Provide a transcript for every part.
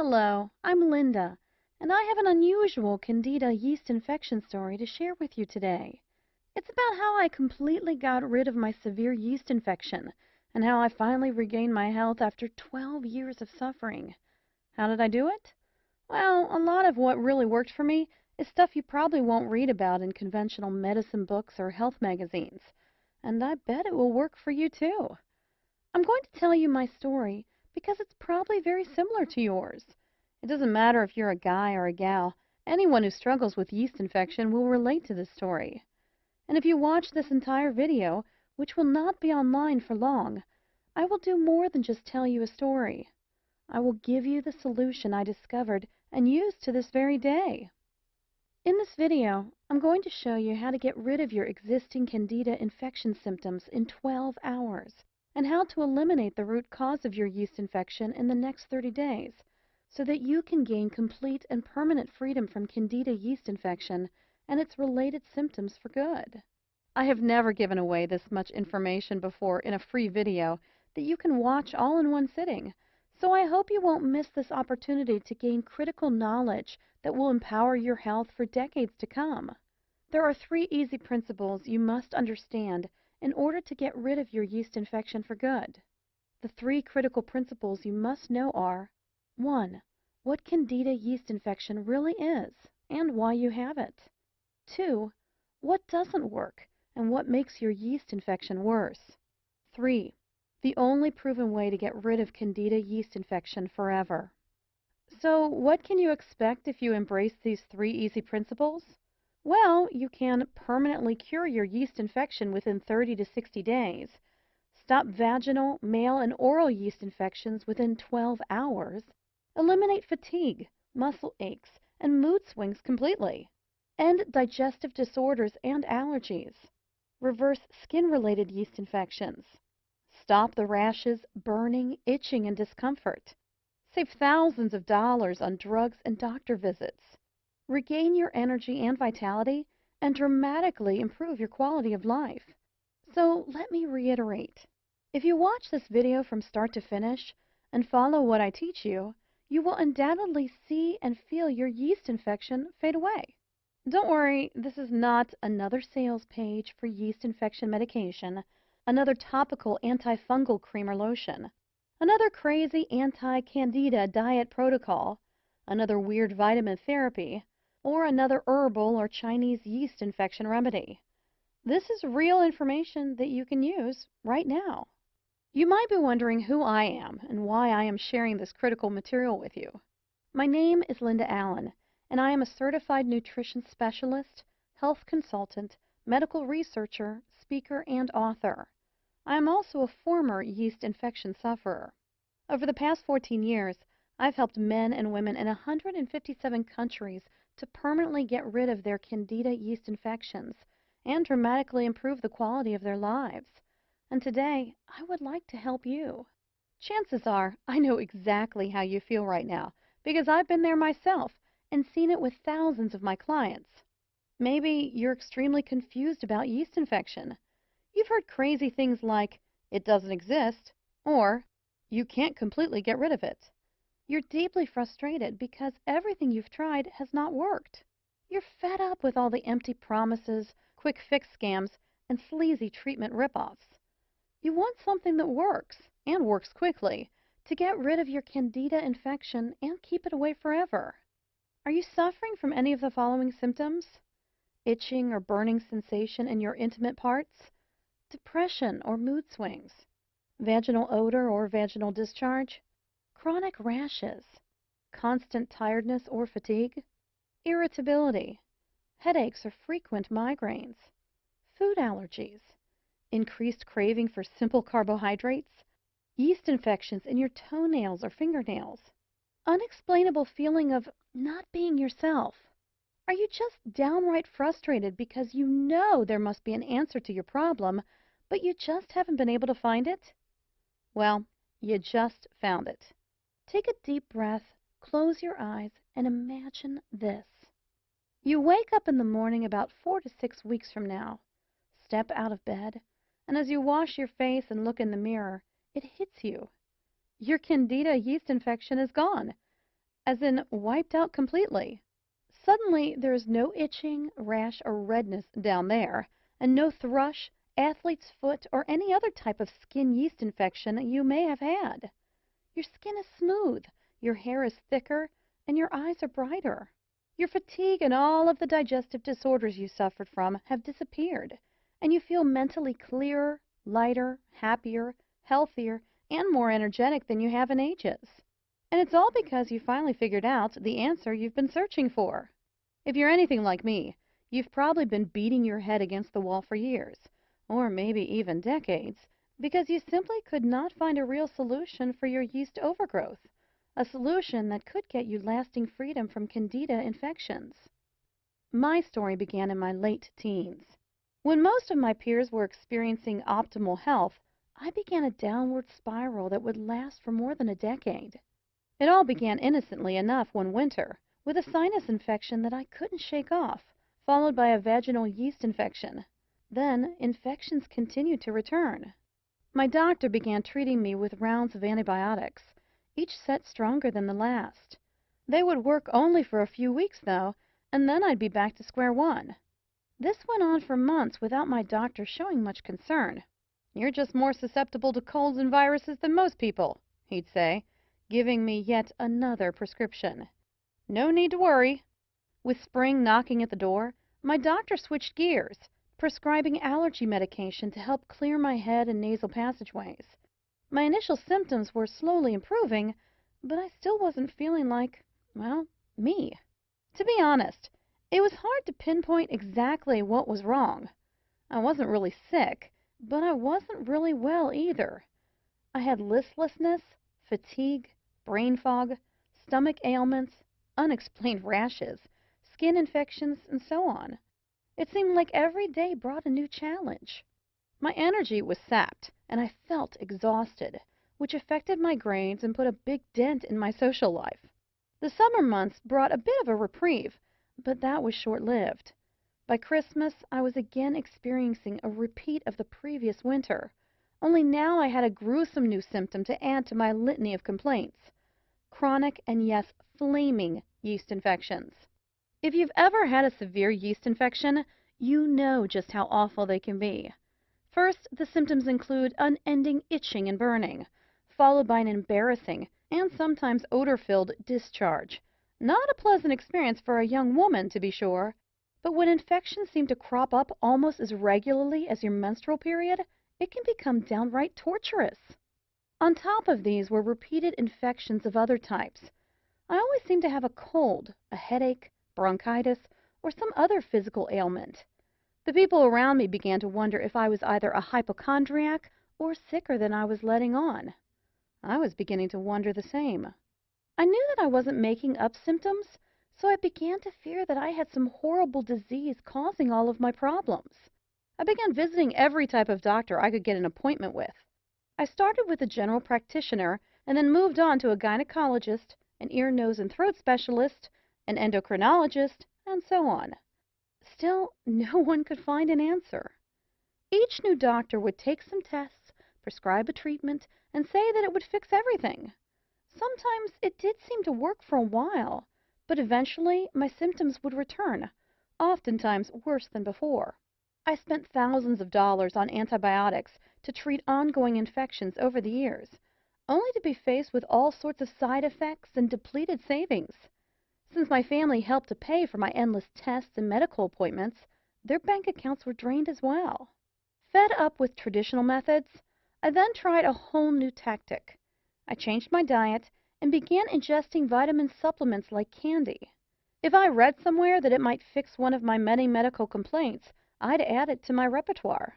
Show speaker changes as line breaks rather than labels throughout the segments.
Hello, I'm Linda, and I have an unusual Candida yeast infection story to share with you today. It's about how I completely got rid of my severe yeast infection and how I finally regained my health after 12 years of suffering. How did I do it? Well, a lot of what really worked for me is stuff you probably won't read about in conventional medicine books or health magazines, and I bet it will work for you too. I'm going to tell you my story because it's probably very similar to yours. It doesn't matter if you're a guy or a gal, anyone who struggles with yeast infection will relate to this story. And if you watch this entire video, which will not be online for long, I will do more than just tell you a story. I will give you the solution I discovered and use to this very day. In this video, I'm going to show you how to get rid of your existing Candida infection symptoms in 12 hours and how to eliminate the root cause of your yeast infection in the next 30 days so that you can gain complete and permanent freedom from Candida yeast infection and its related symptoms for good. I have never given away this much information before in a free video that you can watch all in one sitting, so I hope you won't miss this opportunity to gain critical knowledge that will empower your health for decades to come. There are 3 easy principles you must understand in order to get rid of your yeast infection for good. The 3 critical principles you must know are: 1. What Candida yeast infection really is and why you have it. 2. What doesn't work and what makes your yeast infection worse. 3. The only proven way to get rid of Candida yeast infection forever. So, what can you expect if you embrace these 3 easy principles? Well, you can permanently cure your yeast infection within 30 to 60 days, stop vaginal, male, and oral yeast infections within 12 hours, eliminate fatigue, muscle aches, and mood swings completely, end digestive disorders and allergies, reverse skin-related yeast infections, stop the rashes, burning, itching, and discomfort, save thousands of dollars on drugs and doctor visits, regain your energy and vitality, and dramatically improve your quality of life. So let me reiterate. If you watch this video from start to finish and follow what I teach you, you will undoubtedly see and feel your yeast infection fade away. Don't worry, this is not another sales page for yeast infection medication, another topical antifungal cream or lotion, another crazy anti-candida diet protocol, another weird vitamin therapy, or another herbal or Chinese yeast infection remedy. This is real information that you can use right now. You might be wondering who I am and why I am sharing this critical material with you. My name is Linda Allen, and I am a certified nutrition specialist, health consultant, medical researcher, speaker, and author. I am also a former yeast infection sufferer. Over the past 14 years, I've helped men and women in 157 countries to permanently get rid of their Candida yeast infections and dramatically improve the quality of their lives. And today, I would like to help you. Chances are I know exactly how you feel right now because I've been there myself and seen it with thousands of my clients. Maybe you're extremely confused about yeast infection. You've heard crazy things like, "It doesn't exist," or "You can't completely get rid of it." You're deeply frustrated because everything you've tried has not worked. You're fed up with all the empty promises, quick fix scams, and sleazy treatment ripoffs. You want something that works, and works quickly, to get rid of your Candida infection and keep it away forever. Are you suffering from any of the following symptoms? Itching or burning sensation in your intimate parts? Depression or mood swings? Vaginal odor or vaginal discharge? Chronic rashes? Constant tiredness or fatigue? Irritability? Headaches or frequent migraines? Food allergies? Increased craving for simple carbohydrates? Yeast infections in your toenails or fingernails? Unexplainable feeling of not being yourself? Are you just downright frustrated because you know there must be an answer to your problem, but you just haven't been able to find it? Well, you just found it. Take a deep breath, close your eyes, and imagine this. You wake up in the morning about 4 to 6 weeks from now. Step out of bed, and as you wash your face and look in the mirror, it hits you. Your Candida yeast infection is gone. as in wiped out completely. Suddenly, there is no itching, rash, or redness down there, and no thrush, athlete's foot, or any other type of skin yeast infection you may have had. Your skin is smooth, your hair is thicker, and your eyes are brighter. Your fatigue and all of the digestive disorders you suffered from have disappeared, and you feel mentally clearer, lighter, happier, healthier, and more energetic than you have in ages. And it's all because you finally figured out the answer you've been searching for. If you're anything like me, you've probably been beating your head against the wall for years, or maybe even decades, because you simply could not find a real solution for your yeast overgrowth, a solution that could get you lasting freedom from Candida infections. My story began in my late teens. When most of my peers were experiencing optimal health, I began a downward spiral that would last for more than a decade. It all began innocently enough one winter, with a sinus infection that I couldn't shake off, followed by a vaginal yeast infection. Then infections continued to return. My doctor began treating me with rounds of antibiotics, each set stronger than the last. They would work only for a few weeks, though, and then I'd be back to square one. This went on for months without my doctor showing much concern. "You're just more susceptible to colds and viruses than most people," he'd say, giving me yet another prescription. "No need to worry." With spring knocking at the door, my doctor switched gears, prescribing allergy medication to help clear my head and nasal passageways. My initial symptoms were slowly improving, but I still wasn't feeling like, well, me. To be honest, it was hard to pinpoint exactly what was wrong. I wasn't really sick, but I wasn't really well either. I had listlessness, fatigue, brain fog, stomach ailments, unexplained rashes, skin infections, and so on. It seemed like every day brought a new challenge. My energy was sapped, and I felt exhausted, which affected my grades and put a big dent in my social life. The summer months brought a bit of a reprieve, but that was short-lived. By Christmas, I was again experiencing a repeat of the previous winter, only now I had a gruesome new symptom to add to my litany of complaints: chronic and, yes, flaming yeast infections. If you've ever had a severe yeast infection, you know just how awful they can be. First, the symptoms include unending itching and burning, followed by an embarrassing and sometimes odor-filled discharge. Not a pleasant experience for a young woman, to be sure, but when infections seem to crop up almost as regularly as your menstrual period, it can become downright torturous. On top of these were repeated infections of other types. I always seemed to have a cold, a headache, bronchitis, or some other physical ailment. The people around me began to wonder if I was either a hypochondriac or sicker than I was letting on. I was beginning to wonder the same. I knew that I wasn't making up symptoms, so I began to fear that I had some horrible disease causing all of my problems. I began visiting every type of doctor I could get an appointment with. I started with a general practitioner and then moved on to a gynecologist, an ear, nose, and throat specialist, an endocrinologist, and so on. Still, no one could find an answer. Each new doctor would take some tests, prescribe a treatment, and say that it would fix everything. Sometimes it did seem to work for a while, but eventually my symptoms would return, oftentimes worse than before. I spent thousands of dollars on antibiotics to treat ongoing infections over the years, only to be faced with all sorts of side effects and depleted savings. Since my family helped to pay for my endless tests and medical appointments, their bank accounts were drained as well. Fed up with traditional methods, I then tried a whole new tactic. I changed my diet and began ingesting vitamin supplements like candy. If I read somewhere that it might fix one of my many medical complaints, I'd add it to my repertoire.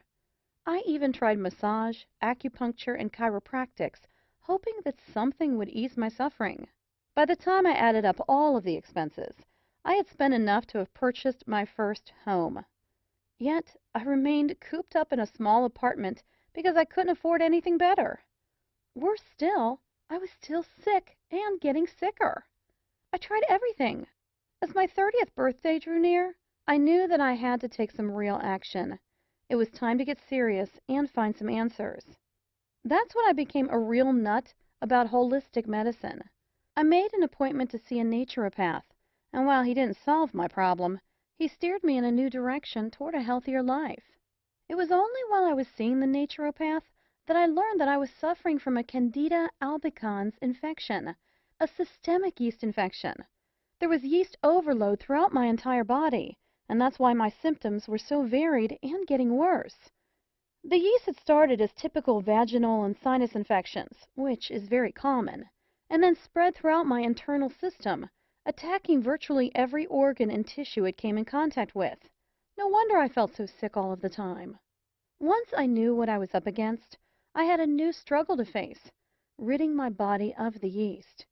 I even tried massage, acupuncture, and chiropractics, hoping that something would ease my suffering. By the time I added up all of the expenses, I had spent enough to have purchased my first home. Yet I remained cooped up in a small apartment because I couldn't afford anything better. Worse still, I was still sick and getting sicker. I tried everything. As my 30th birthday drew near, I knew that I had to take some real action. It was time to get serious and find some answers. That's when I became a real nut about holistic medicine. I made an appointment to see a naturopath, and while he didn't solve my problem, he steered me in a new direction toward a healthier life. It was only while I was seeing the naturopath that I learned that I was suffering from a Candida albicans infection, a systemic yeast infection. There was yeast overload throughout my entire body, and that's why my symptoms were so varied and getting worse. The yeast had started as typical vaginal and sinus infections, which is very common, and then spread throughout my internal system, attacking virtually every organ and tissue it came in contact with. No wonder I felt so sick all of the time. Once I knew what I was up against, I had a new struggle to face, ridding my body of the yeast.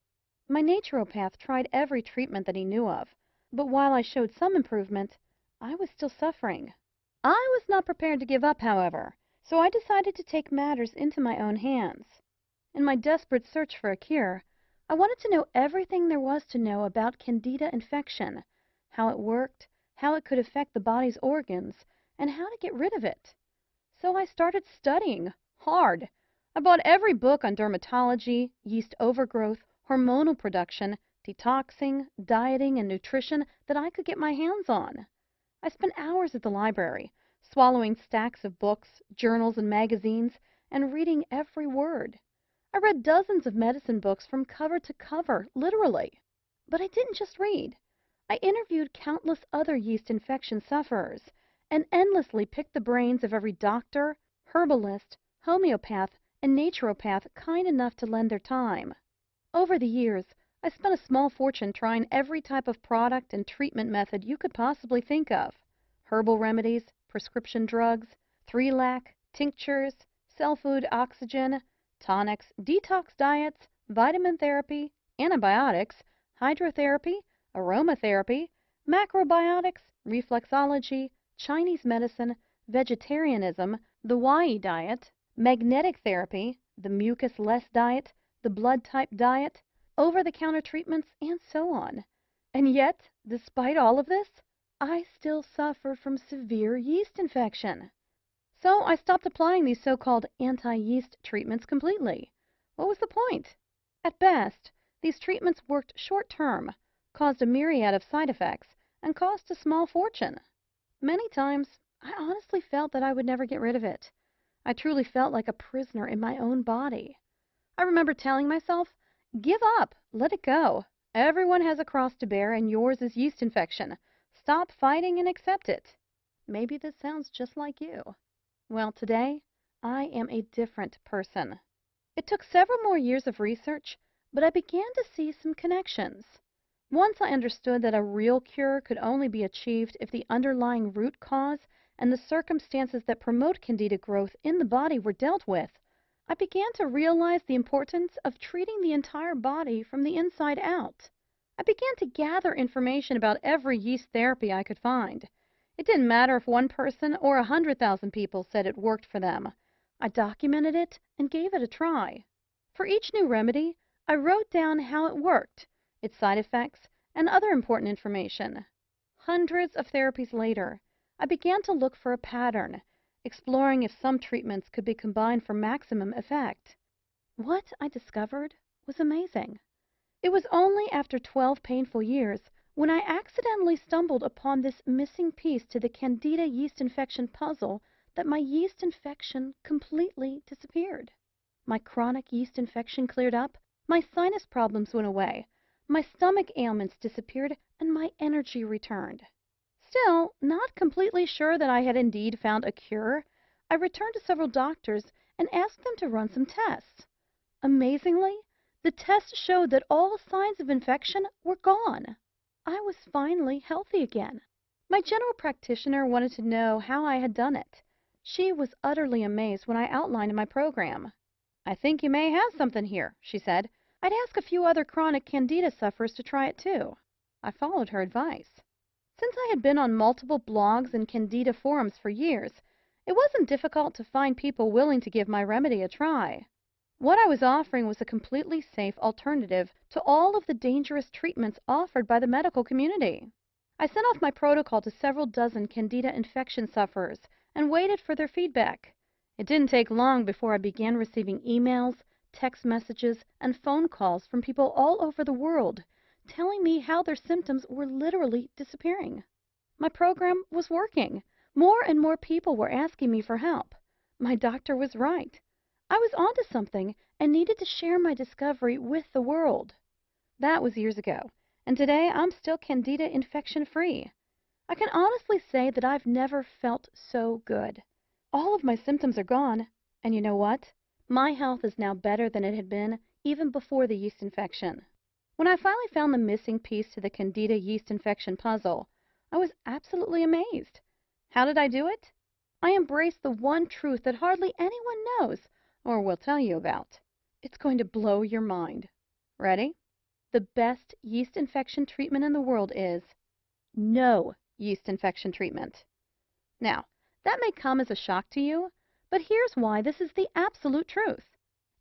My naturopath tried every treatment that he knew of, but while I showed some improvement, I was still suffering. I was not prepared to give up, however, so I decided to take matters into my own hands. In my desperate search for a cure, I wanted to know everything there was to know about Candida infection, how it worked, how it could affect the body's organs, and how to get rid of it. So I started studying hard. I bought every book on dermatology, yeast overgrowth, hormonal production, detoxing, dieting, and nutrition that I could get my hands on. I spent hours at the library, swallowing stacks of books, journals, and magazines, and reading every word. I read dozens of medicine books from cover to cover, literally. But I didn't just read. I interviewed countless other yeast infection sufferers and endlessly picked the brains of every doctor, herbalist, homeopath, and naturopath kind enough to lend their time. Over the years, I spent a small fortune trying every type of product and treatment method you could possibly think of. Herbal remedies, prescription drugs, 3-lac, tinctures, cell food oxygen, tonics, detox diets, vitamin therapy, antibiotics, hydrotherapy, aromatherapy, macrobiotics, reflexology, Chinese medicine, vegetarianism, the Y diet, magnetic therapy, the mucus-less diet, the blood type diet, over-the-counter treatments, and so on. And yet, despite all of this, I still suffered from severe yeast infection. So I stopped applying these so-called anti-yeast treatments completely. What was the point? At best, these treatments worked short-term, caused a myriad of side effects, and cost a small fortune. Many times, I honestly felt that I would never get rid of it. I truly felt like a prisoner in my own body. I remember telling myself, give up, let it go. Everyone has a cross to bear, and yours is yeast infection. Stop fighting and accept it. Maybe this sounds just like you. Well, today, I am a different person. It took several more years of research, but I began to see some connections. Once I understood that a real cure could only be achieved if the underlying root cause and the circumstances that promote Candida growth in the body were dealt with, I began to realize the importance of treating the entire body from the inside out. I began to gather information about every yeast therapy I could find. It didn't matter if one person or 100,000 people said it worked for them. I documented it and gave it a try. For each new remedy, I wrote down how it worked, its side effects, and other important information. Hundreds of therapies later, I began to look for a pattern, exploring if some treatments could be combined for maximum effect. What I discovered was amazing. It was only after 12 painful years when I accidentally stumbled upon this missing piece to the Candida yeast infection puzzle that my yeast infection completely disappeared. My chronic yeast infection cleared up, my sinus problems went away, my stomach ailments disappeared, and my energy returned. Still, not completely sure that I had indeed found a cure, I returned to several doctors and asked them to run some tests. Amazingly, the tests showed that all signs of infection were gone. I was finally healthy again. My general practitioner wanted to know how I had done it. She was utterly amazed when I outlined my program. I think you may have something here, she said. I'd ask a few other chronic Candida sufferers to try it too. I followed her advice. Since I had been on multiple blogs and Candida forums for years, it wasn't difficult to find people willing to give my remedy a try. What I was offering was a completely safe alternative to all of the dangerous treatments offered by the medical community. I sent off my protocol to several dozen Candida infection sufferers and waited for their feedback. It didn't take long before I began receiving emails, text messages, and phone calls from people all over the world telling me how their symptoms were literally disappearing. My program was working. More and more people were asking me for help. My doctor was right. I was onto something and needed to share my discovery with the world. That was years ago, and today I'm still Candida infection-free. I can honestly say that I've never felt so good. All of my symptoms are gone, and you know what? My health is now better than it had been even before the yeast infection. When I finally found the missing piece to the Candida yeast infection puzzle, I was absolutely amazed. How did I do it? I embraced the one truth that hardly anyone knows or will tell you about. It's going to blow your mind. Ready? The best yeast infection treatment in the world is no yeast infection treatment. Now, that may come as a shock to you, but here's why this is the absolute truth.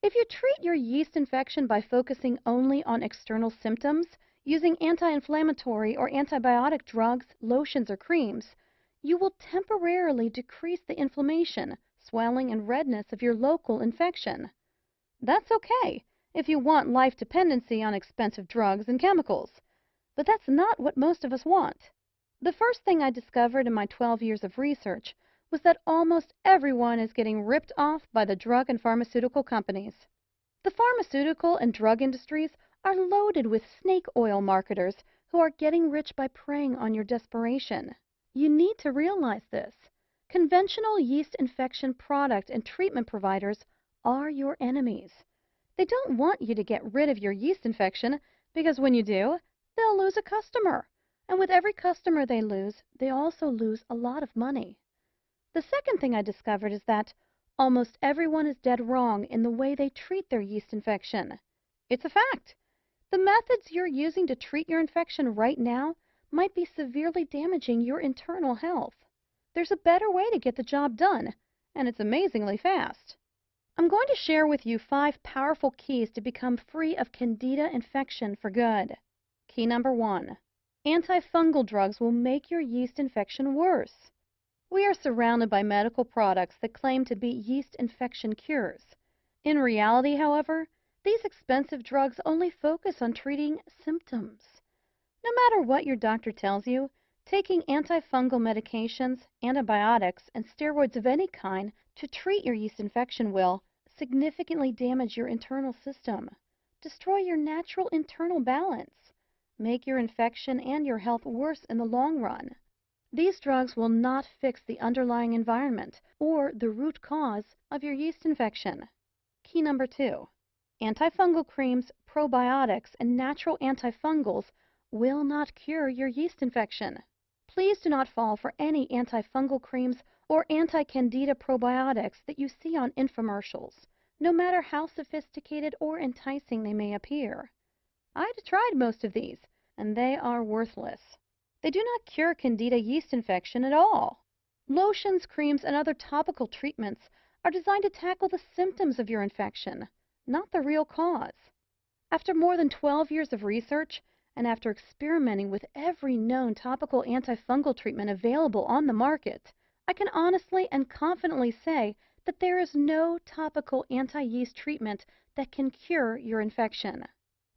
If you treat your yeast infection by focusing only on external symptoms, using anti-inflammatory or antibiotic drugs, lotions, or creams, you will temporarily decrease the inflammation, swelling, and redness of your local infection. That's okay if you want life dependency on expensive drugs and chemicals, but that's not what most of us want. The first thing I discovered in my 12 years of research was that almost everyone is getting ripped off by the drug and pharmaceutical companies. The pharmaceutical and drug industries are loaded with snake oil marketers who are getting rich by preying on your desperation. You need to realize this. Conventional yeast infection product and treatment providers are your enemies. They don't want you to get rid of your yeast infection because when you do, they'll lose a customer. And with every customer they lose, they also lose a lot of money. The second thing I discovered is that almost everyone is dead wrong in the way they treat their yeast infection. It's a fact. The methods you're using to treat your infection right now might be severely damaging your internal health. There's a better way to get the job done, and it's amazingly fast. I'm going to share with you 5 powerful keys to become free of Candida infection for good. Key number 1. Antifungal drugs will make your yeast infection worse. We are surrounded by medical products that claim to be yeast infection cures. In reality, however, these expensive drugs only focus on treating symptoms. No matter what your doctor tells you, taking antifungal medications, antibiotics, and steroids of any kind to treat your yeast infection will significantly damage your internal system, destroy your natural internal balance, make your infection and your health worse in the long run. These drugs will not fix the underlying environment or the root cause of your yeast infection. Key number 2. Antifungal creams, probiotics, and natural antifungals will not cure your yeast infection. Please do not fall for any antifungal creams or anti-candida probiotics that you see on infomercials, no matter how sophisticated or enticing they may appear. I've tried most of these, and they are worthless. They do not cure Candida yeast infection at all. Lotions, creams, and other topical treatments are designed to tackle the symptoms of your infection, not the real cause. After more than 12 years of research, and after experimenting with every known topical antifungal treatment available on the market, I can honestly and confidently say that there is no topical anti-yeast treatment that can cure your infection.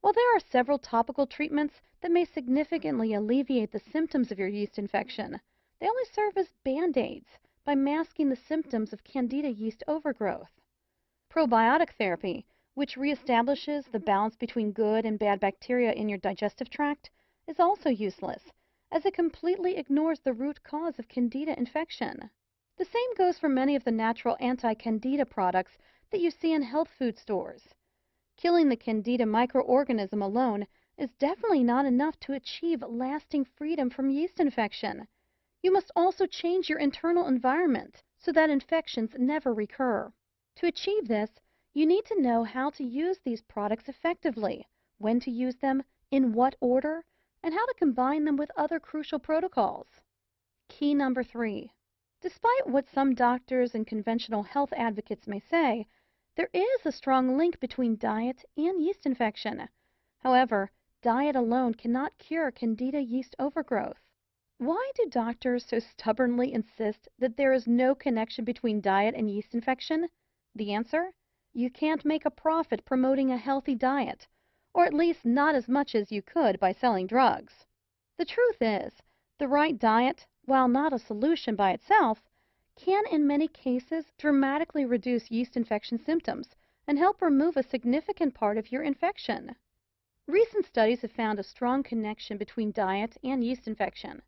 While there are several topical treatments that may significantly alleviate the symptoms of your yeast infection, they only serve as band-aids by masking the symptoms of Candida yeast overgrowth. Probiotic therapy, which reestablishes the balance between good and bad bacteria in your digestive tract, is also useless, as it completely ignores the root cause of Candida infection. The same goes for many of the natural anti-Candida products that you see in health food stores. Killing the Candida microorganism alone is definitely not enough to achieve lasting freedom from yeast infection. You must also change your internal environment so that infections never recur. To achieve this, you need to know how to use these products effectively, when to use them, in what order, and how to combine them with other crucial protocols. Key number 3. Despite what some doctors and conventional health advocates may say, there is a strong link between diet and yeast infection. However, diet alone cannot cure Candida yeast overgrowth. Why do doctors so stubbornly insist that there is no connection between diet and yeast infection? The answer? You can't make a profit promoting a healthy diet, or at least not as much as you could by selling drugs. The truth is, the right diet, while not a solution by itself, can in many cases dramatically reduce yeast infection symptoms and help remove a significant part of your infection. Recent studies have found a strong connection between diet and yeast infection.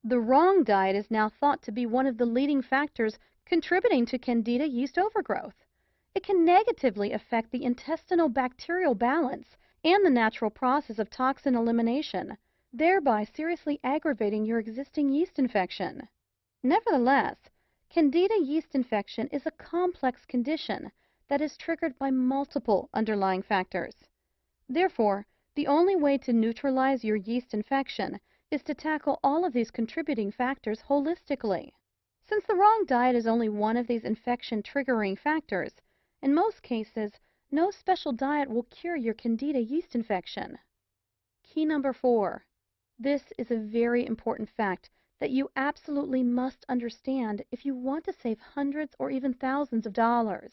The wrong diet is now thought to be one of the leading factors contributing to Candida yeast overgrowth. It can negatively affect the intestinal bacterial balance and the natural process of toxin elimination, thereby seriously aggravating your existing yeast infection. Nevertheless, Candida yeast infection is a complex condition that is triggered by multiple underlying factors. Therefore, the only way to neutralize your yeast infection is to tackle all of these contributing factors holistically. Since the wrong diet is only one of these infection-triggering factors, in most cases, no special diet will cure your Candida yeast infection. Key number 4. This is a very important fact that you absolutely must understand if you want to save hundreds or even thousands of dollars.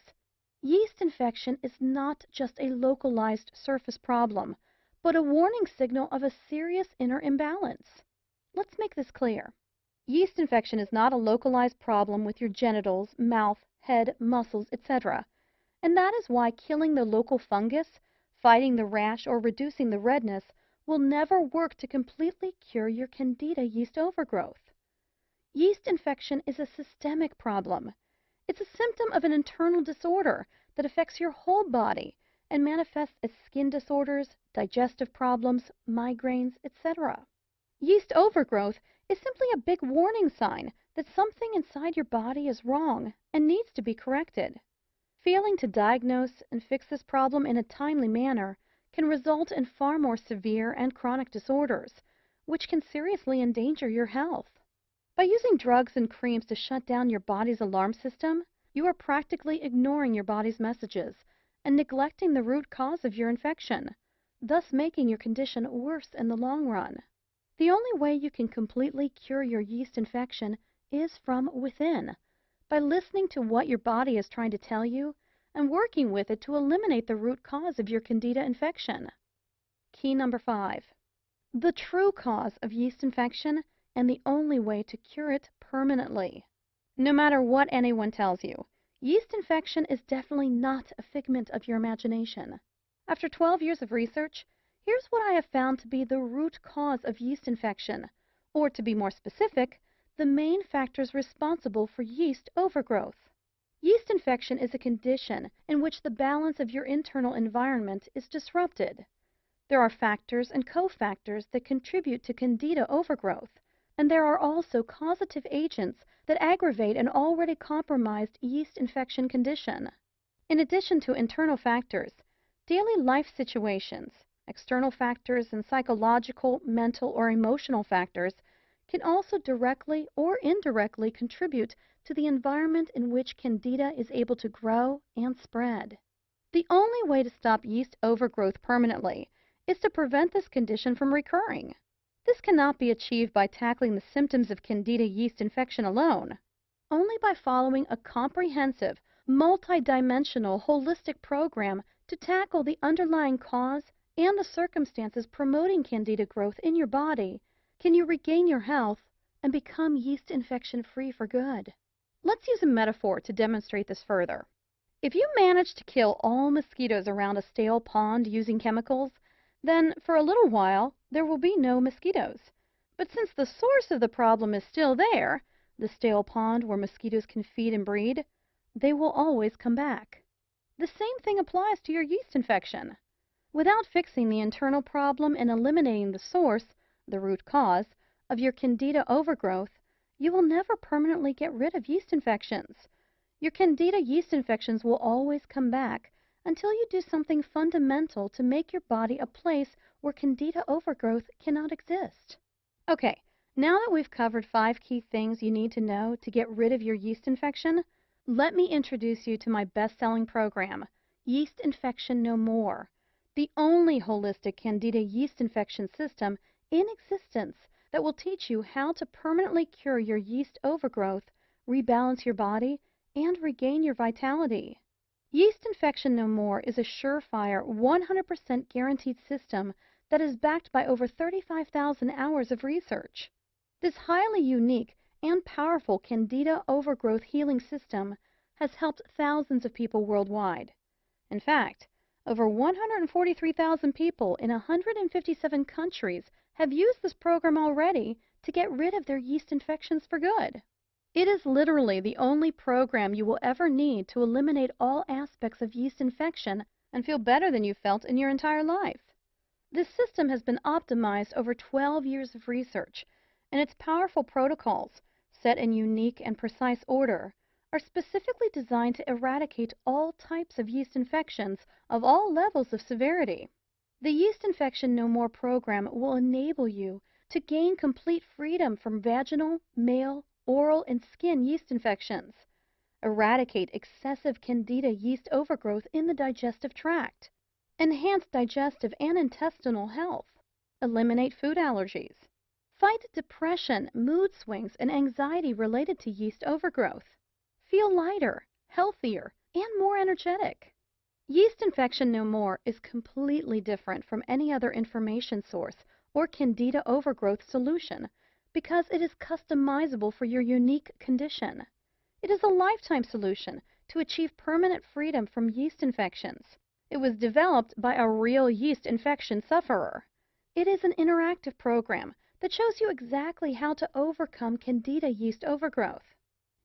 Yeast infection is not just a localized surface problem, but a warning signal of a serious inner imbalance. Let's make this clear. Yeast infection is not a localized problem with your genitals, mouth, head, muscles, etc. And that is why killing the local fungus, fighting the rash, or reducing the redness will never work to completely cure your Candida yeast overgrowth. Yeast infection is a systemic problem. It's a symptom of an internal disorder that affects your whole body and manifests as skin disorders, digestive problems, migraines, etc. Yeast overgrowth is simply a big warning sign that something inside your body is wrong and needs to be corrected. Failing to diagnose and fix this problem in a timely manner can result in far more severe and chronic disorders, which can seriously endanger your health. By using drugs and creams to shut down your body's alarm system, you are practically ignoring your body's messages and neglecting the root cause of your infection, thus making your condition worse in the long run. The only way you can completely cure your yeast infection is from within, by listening to what your body is trying to tell you and working with it to eliminate the root cause of your Candida infection. Key number 5. The true cause of yeast infection and the only way to cure it permanently. No matter what anyone tells you, yeast infection is definitely not a figment of your imagination. After 12 years of research, here's what I have found to be the root cause of yeast infection, or to be more specific, the main factors responsible for yeast overgrowth. Yeast infection is a condition in which the balance of your internal environment is disrupted. There are factors and cofactors that contribute to Candida overgrowth, and there are also causative agents that aggravate an already compromised yeast infection condition. In addition to internal factors, daily life situations, external factors, and psychological, mental, or emotional factors can also directly or indirectly contribute to the environment in which Candida is able to grow and spread. The only way to stop yeast overgrowth permanently is to prevent this condition from recurring. This cannot be achieved by tackling the symptoms of Candida yeast infection alone. Only by following a comprehensive, multidimensional, holistic program to tackle the underlying cause and the circumstances promoting Candida growth in your body can you regain your health and become yeast infection-free for good. Let's use a metaphor to demonstrate this further. If you manage to kill all mosquitoes around a stale pond using chemicals, then for a little while there will be no mosquitoes. But since the source of the problem is still there, the stale pond where mosquitoes can feed and breed, they will always come back. The same thing applies to your yeast infection. Without fixing the internal problem and eliminating the source, the root cause, of your Candida overgrowth, you will never permanently get rid of yeast infections. Your Candida yeast infections will always come back until you do something fundamental to make your body a place where Candida overgrowth cannot exist. Okay, now that we've covered 5 key things you need to know to get rid of your yeast infection, let me introduce you to my best-selling program, Yeast Infection No More, the only holistic Candida yeast infection system in existence that will teach you how to permanently cure your yeast overgrowth, rebalance your body, and regain your vitality. Yeast Infection No More is a surefire, 100% guaranteed system that is backed by over 35,000 hours of research. This highly unique and powerful Candida overgrowth healing system has helped thousands of people worldwide. In fact, over 143,000 people in 157 countries have used this program already to get rid of their yeast infections for good. It is literally the only program you will ever need to eliminate all aspects of yeast infection and feel better than you felt in your entire life. This system has been optimized over 12 years of research, and its powerful protocols, set in unique and precise order, are specifically designed to eradicate all types of yeast infections of all levels of severity. The Yeast Infection No More program will enable you to gain complete freedom from vaginal, male, oral, and skin yeast infections, eradicate excessive Candida yeast overgrowth in the digestive tract, enhance digestive and intestinal health, eliminate food allergies, fight depression, mood swings, and anxiety related to yeast overgrowth, feel lighter, healthier, and more energetic. Yeast Infection No More is completely different from any other information source or Candida overgrowth solution because it is customizable for your unique condition. It is a lifetime solution to achieve permanent freedom from yeast infections. It was developed by a real yeast infection sufferer. It is an interactive program that shows you exactly how to overcome Candida yeast overgrowth.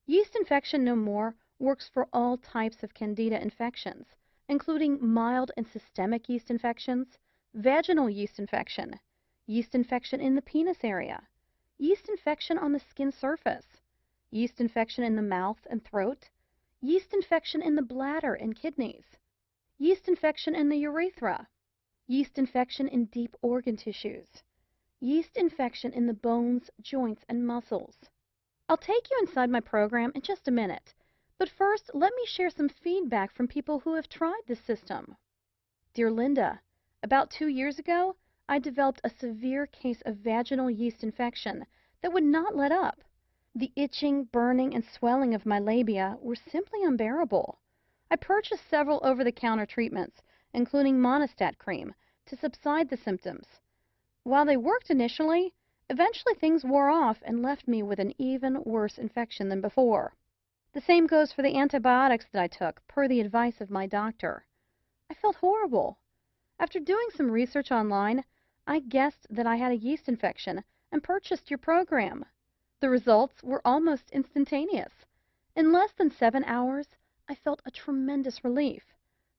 Yeast Infection No More works for all types of Candida infections, including mild and systemic yeast infections, vaginal yeast infection in the penis area, yeast infection on the skin surface, yeast infection in the mouth and throat, yeast infection in the bladder and kidneys, yeast infection in the urethra, yeast infection in deep organ tissues, yeast infection in the bones, joints, and muscles. I'll take you inside my program in just a minute, but first let me share some feedback from people who have tried this system. Dear Linda, about 2 years ago, I developed a severe case of vaginal yeast infection that would not let up. The itching, burning, and swelling of my labia were simply unbearable. I purchased several over-the-counter treatments, including Monistat cream, to subside the symptoms. While they worked initially, eventually things wore off and left me with an even worse infection than before. The same goes for the antibiotics that I took, per the advice of my doctor. I felt horrible. After doing some research online, I guessed that I had a yeast infection and purchased your program. The results were almost instantaneous. In less than 7 hours, I felt a tremendous relief.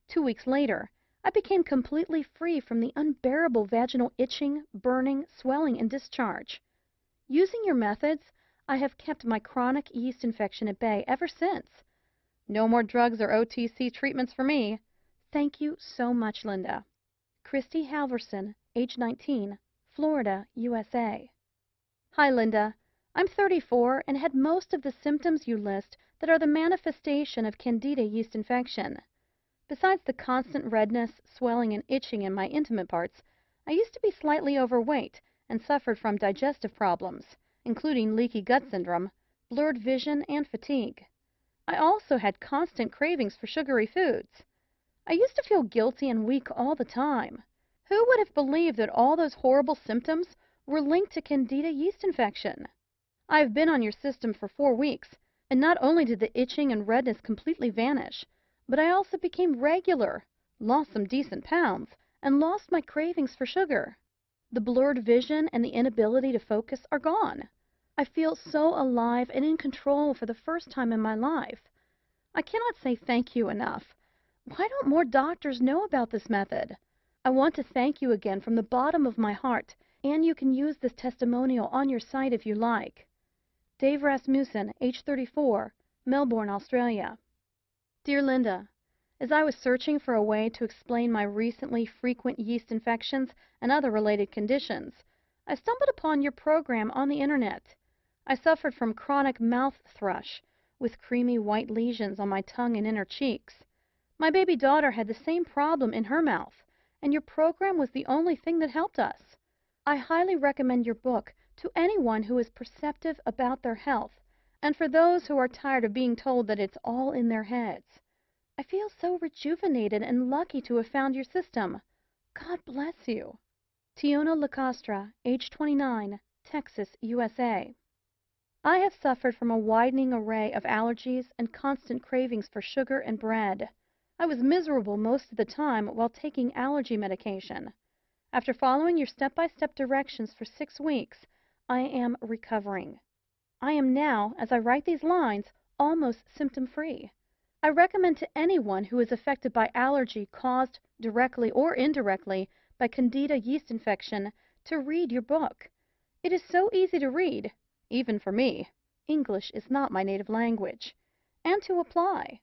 2 weeks later, I became completely free from the unbearable vaginal itching, burning, swelling, and discharge. Using your methods, I have kept my chronic yeast infection at bay ever since. No more drugs or OTC treatments for me. Thank you so much, Linda. Christy Halverson, age 19, Florida, USA. Hi, Linda. I'm 34 and had most of the symptoms you list that are the manifestation of Candida yeast infection. Besides the constant redness, swelling, and itching in my intimate parts, I used to be slightly overweight and suffered from digestive problems, including leaky gut syndrome, blurred vision, and fatigue. I also had constant cravings for sugary foods. I used to feel guilty and weak all the time. Who would have believed that all those horrible symptoms were linked to Candida yeast infection? I've been on your system for 4 weeks, and not only did the itching and redness completely vanish, but I also became regular, lost some decent pounds, and lost my cravings for sugar. The blurred vision and the inability to focus are gone. I feel so alive and in control for the first time in my life. I cannot say thank you enough. Why don't more doctors know about this method? I want to thank you again from the bottom of my heart, and you can use this testimonial on your site if you like. Dave Rasmussen, age 34, Melbourne, Australia. Dear Linda, as I was searching for a way to explain my recently frequent yeast infections and other related conditions, I stumbled upon your program on the internet. I suffered from chronic mouth thrush, with creamy white lesions on my tongue and inner cheeks. My baby daughter had the same problem in her mouth, and your program was the only thing that helped us. I highly recommend your book to anyone who is perceptive about their health, and for those who are tired of being told that it's all in their heads. I feel so rejuvenated and lucky to have found your system. God bless you. Tiona Lacastra, age 29, Texas, USA. I have suffered from a widening array of allergies and constant cravings for sugar and bread. I was miserable most of the time while taking allergy medication. After following your step-by-step directions for 6 weeks, I am recovering. I am now, as I write these lines, almost symptom-free. I recommend to anyone who is affected by allergy caused, directly or indirectly, by Candida yeast infection to read your book. It is so easy to read, even for me. English is not my native language. And to apply.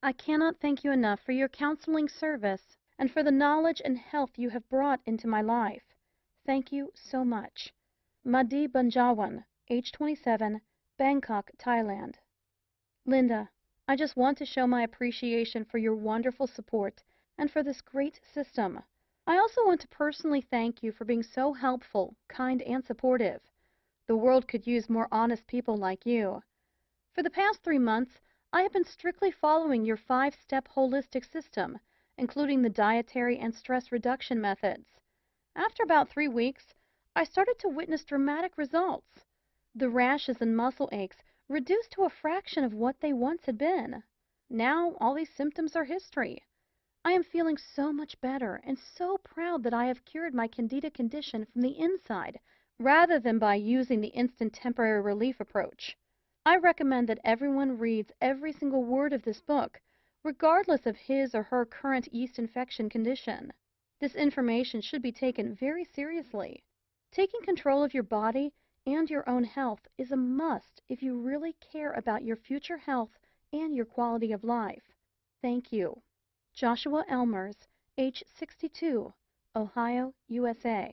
I cannot thank you enough for your counseling service and for the knowledge and health you have brought into my life. Thank you so much. Madi Banjawan, age 27, Bangkok, Thailand. Linda, I just want to show my appreciation for your wonderful support and for this great system. I also want to personally thank you for being so helpful, kind, and supportive. The world could use more honest people like you. For the past 3 months, I have been strictly following your 5-step holistic system, including the dietary and stress reduction methods. After about 3 weeks, I started to witness dramatic results. The rashes and muscle aches reduced to a fraction of what they once had been. Now, all these symptoms are history. I am feeling so much better and so proud that I have cured my Candida condition from the inside, rather than by using the instant temporary relief approach. I recommend that everyone reads every single word of this book, regardless of his or her current yeast infection condition. This information should be taken very seriously. Taking control of your body and your own health is a must if you really care about your future health and your quality of life. Thank you. Joshua Elmers, age 62, Ohio, USA.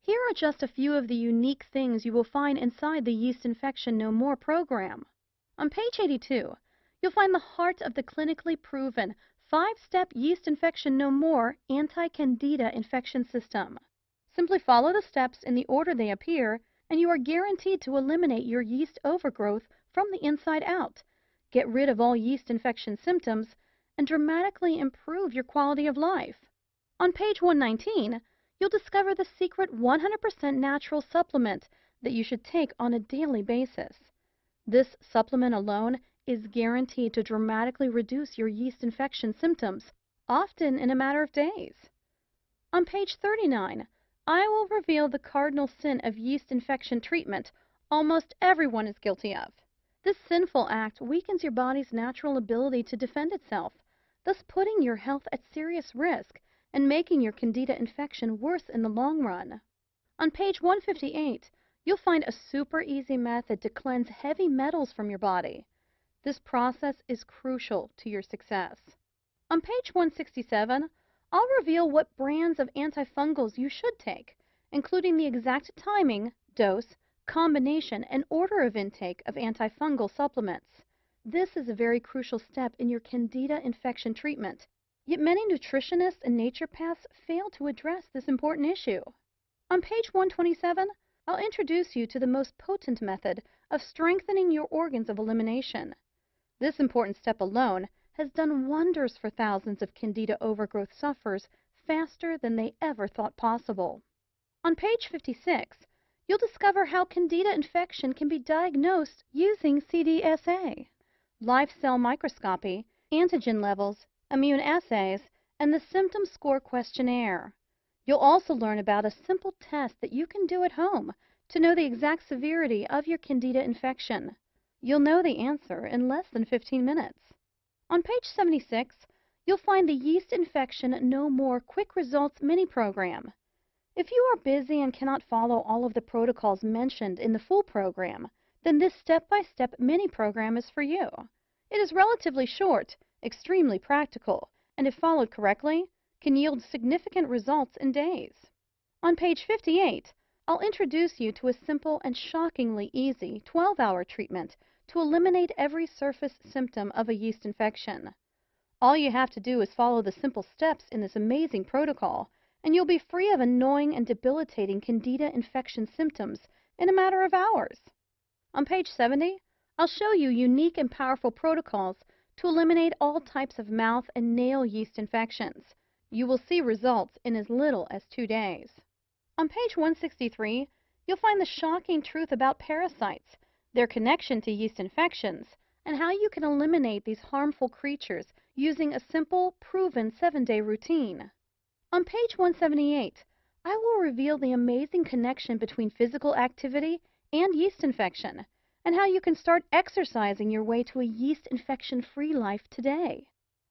Here are just a few of the unique things you will find inside the Yeast Infection No More program. On page 82, you'll find the heart of the clinically proven 5-step Yeast Infection No More anti-Candida infection system. Simply follow the steps in the order they appear, and you are guaranteed to eliminate your yeast overgrowth from the inside out, get rid of all yeast infection symptoms, and dramatically improve your quality of life. On page 119, you'll discover the secret 100% natural supplement that you should take on a daily basis. This supplement alone is guaranteed to dramatically reduce your yeast infection symptoms, often in a matter of days. On page 39, I will reveal the cardinal sin of yeast infection treatment almost everyone is guilty of. This sinful act weakens your body's natural ability to defend itself, thus putting your health at serious risk and making your Candida infection worse in the long run. On page 158, you'll find a super easy method to cleanse heavy metals from your body. This process is crucial to your success. On page 167, I'll reveal what brands of antifungals you should take, including the exact timing, dose, combination, and order of intake of antifungal supplements. This is a very crucial step in your Candida infection treatment, yet many nutritionists and naturopaths fail to address this important issue. On page 127, I'll introduce you to the most potent method of strengthening your organs of elimination. This important step alone has done wonders for thousands of Candida overgrowth sufferers faster than they ever thought possible. On page 56, you'll discover how Candida infection can be diagnosed using CDSA, live cell microscopy, antigen levels, immune assays, and the symptom score questionnaire. You'll also learn about a simple test that you can do at home to know the exact severity of your Candida infection. You'll know the answer in less than 15 minutes. On page 76, you'll find the Yeast Infection No More Quick Results mini program. If you are busy and cannot follow all of the protocols mentioned in the full program, then this step-by-step mini program is for you. It is relatively short, extremely practical, and if followed correctly, can yield significant results in days. On page 58, I'll introduce you to a simple and shockingly easy 12-hour treatment to eliminate every surface symptom of a yeast infection. All you have to do is follow the simple steps in this amazing protocol, and you'll be free of annoying and debilitating Candida infection symptoms in a matter of hours. On page 70, I'll show you unique and powerful protocols to eliminate all types of mouth and nail yeast infections. You will see results in as little as 2 days. On page 163, you'll find the shocking truth about parasites, their connection to yeast infections, and how you can eliminate these harmful creatures using a simple, proven 7-day routine. On page 178, I will reveal the amazing connection between physical activity and yeast infection, and how you can start exercising your way to a yeast infection-free life today.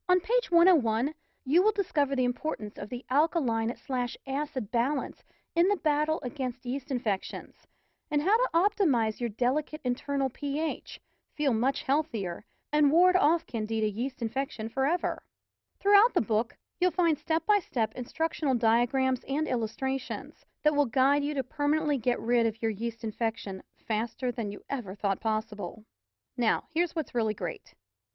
On page 101, you will discover the importance of the alkaline/acid balance in the battle against yeast infections, and how to optimize your delicate internal pH, feel much healthier, and ward off Candida yeast infection forever. Throughout the book, you'll find step-by-step instructional diagrams and illustrations that will guide you to permanently get rid of your yeast infection faster than you ever thought possible. Now, here's what's really great.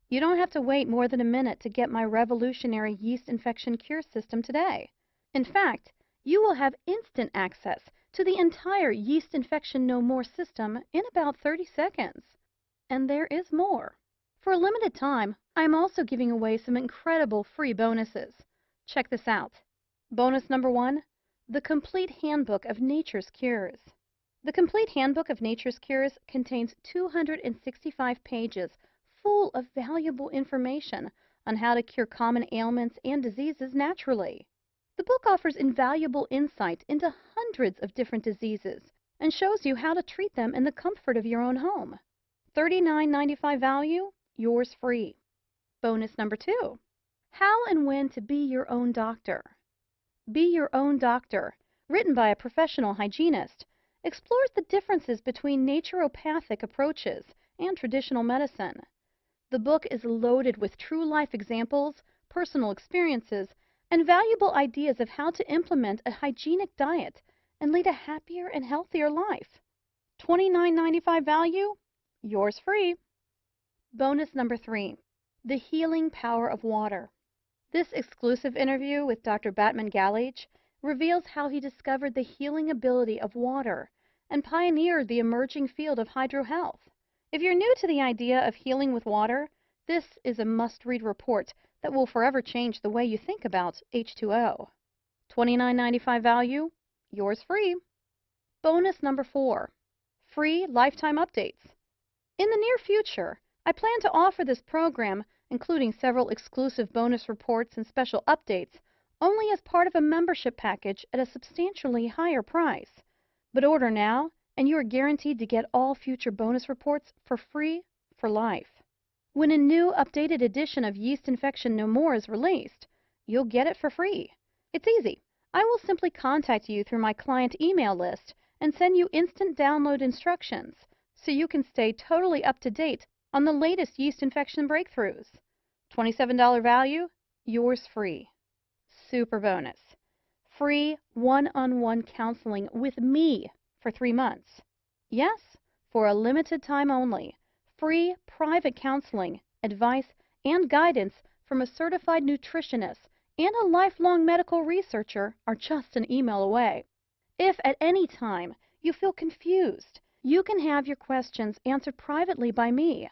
You don't have to wait more than a minute to get my revolutionary yeast infection cure system today. In fact, you will have instant access to the entire Yeast Infection No More system in about 30 seconds. And there is more. For a limited time, I'm also giving away some incredible free bonuses. Check this out. Bonus number 1, the Complete Handbook of Nature's Cures. The Complete Handbook of Nature's Cures contains 265 pages full of valuable information on how to cure common ailments and diseases naturally. The book offers invaluable insight into hundreds of different diseases and shows you how to treat them in the comfort of your own home. $39.95 value, yours free. Bonus number 2, How and When to Be Your Own Doctor. Be Your Own Doctor, written by a professional hygienist, explores the differences between naturopathic approaches and traditional medicine. The book is loaded with true-life examples, personal experiences, and valuable ideas of how to implement a hygienic diet and lead a happier and healthier life. $29.95 value, yours free. Bonus number 3, The Healing Power of Water. This exclusive interview with Dr. Batman Galich reveals how he discovered the healing ability of water and pioneered the emerging field of hydrohealth. If you're new to the idea of healing with water, this is a must-read report that will forever change the way you think about H2O. $29.95 value, yours free. Bonus number 4, Free Lifetime Updates. In the near future, I plan to offer this program, including several exclusive bonus reports and special updates, only as part of a membership package at a substantially higher price. But order now, and you are guaranteed to get all future bonus reports for free for life. When a new updated edition of Yeast Infection No More is released, you'll get it for free. It's easy. I will simply contact you through my client email list and send you instant download instructions so you can stay totally up to date on the latest yeast infection breakthroughs. $27 value, yours free. Super bonus. Free one-on-one counseling with me for 3 months. Yes, for a limited time only. Free private counseling, advice, and guidance from a certified nutritionist and a lifelong medical researcher are just an email away. If at any time you feel confused, you can have your questions answered privately by me.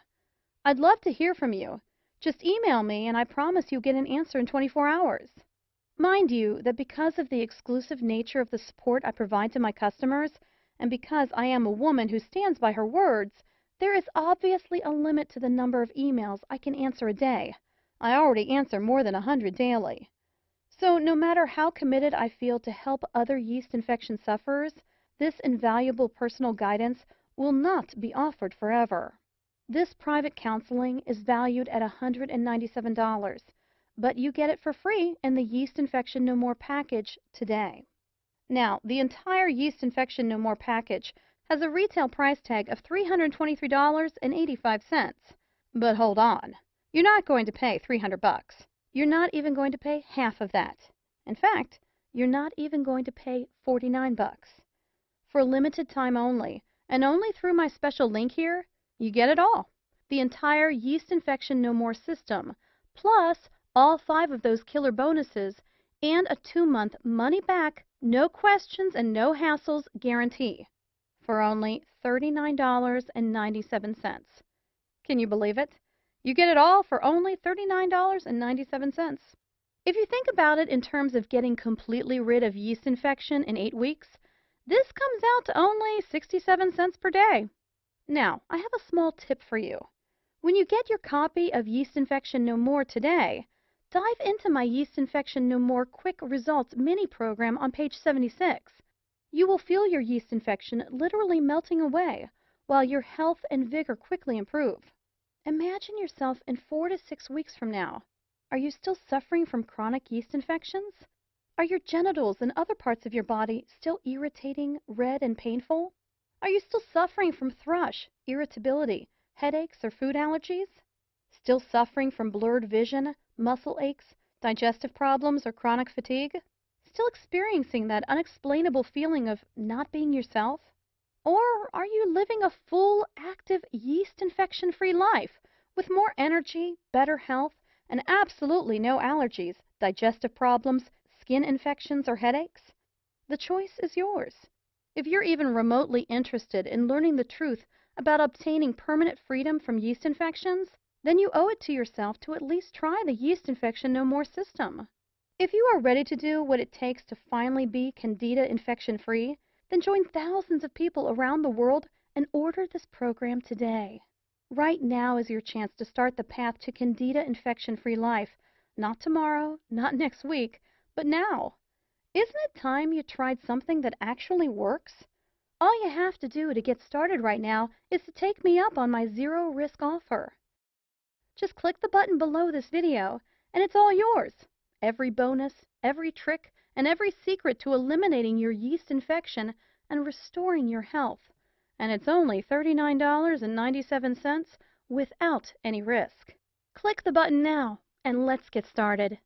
I'd love to hear from you. Just email me and I promise you'll get an answer in 24 hours. Mind you that because of the exclusive nature of the support I provide to my customers, and because I am a woman who stands by her words, there is obviously a limit to the number of emails I can answer a day. I already answer more than 100 daily. So no matter how committed I feel to help other yeast infection sufferers, this invaluable personal guidance will not be offered forever. This private counseling is valued at $197, but you get it for free in the Yeast Infection No More package today. Now, the entire Yeast Infection No More package has a retail price tag of $323.85. But hold on. You're not going to pay $300. You're not even going to pay half of that. In fact, you're not even going to pay $49. For a limited time only, and only through my special link here, you get it all. The entire Yeast Infection No More system, plus all 5 of those killer bonuses, and a 2-month money-back, no questions and no hassles guarantee for only $39.97. Can you believe it? You get it all for only $39.97. If you think about it in terms of getting completely rid of yeast infection in 8 weeks, this comes out to only 67 cents per day. Now, I have a small tip for you. When you get your copy of Yeast Infection No More today, dive into my Yeast Infection No More Quick Results mini program on page 76. You will feel your yeast infection literally melting away, while your health and vigor quickly improve. Imagine yourself in 4 to 6 weeks from now. Are you still suffering from chronic yeast infections? Are your genitals and other parts of your body still irritating, red, and painful? Are you still suffering from thrush, irritability, headaches, or food allergies? Still suffering from blurred vision, muscle aches, digestive problems, or chronic fatigue? Still experiencing that unexplainable feeling of not being yourself? Or are you living a full, active, yeast infection-free life with more energy, better health, and absolutely no allergies, digestive problems, skin infections, or headaches? The choice is yours. If you're even remotely interested in learning the truth about obtaining permanent freedom from yeast infections, then you owe it to yourself to at least try the Yeast Infection No More system. If you are ready to do what it takes to finally be Candida infection-free, then join thousands of people around the world and order this program today. Right now is your chance to start the path to Candida infection-free life. Not tomorrow, not next week, but now. Isn't it time you tried something that actually works? All you have to do to get started right now is to take me up on my zero-risk offer. Just click the button below this video, and it's all yours. Every bonus, every trick, and every secret to eliminating your yeast infection and restoring your health. And it's only $39.97 without any risk. Click the button now, and let's get started.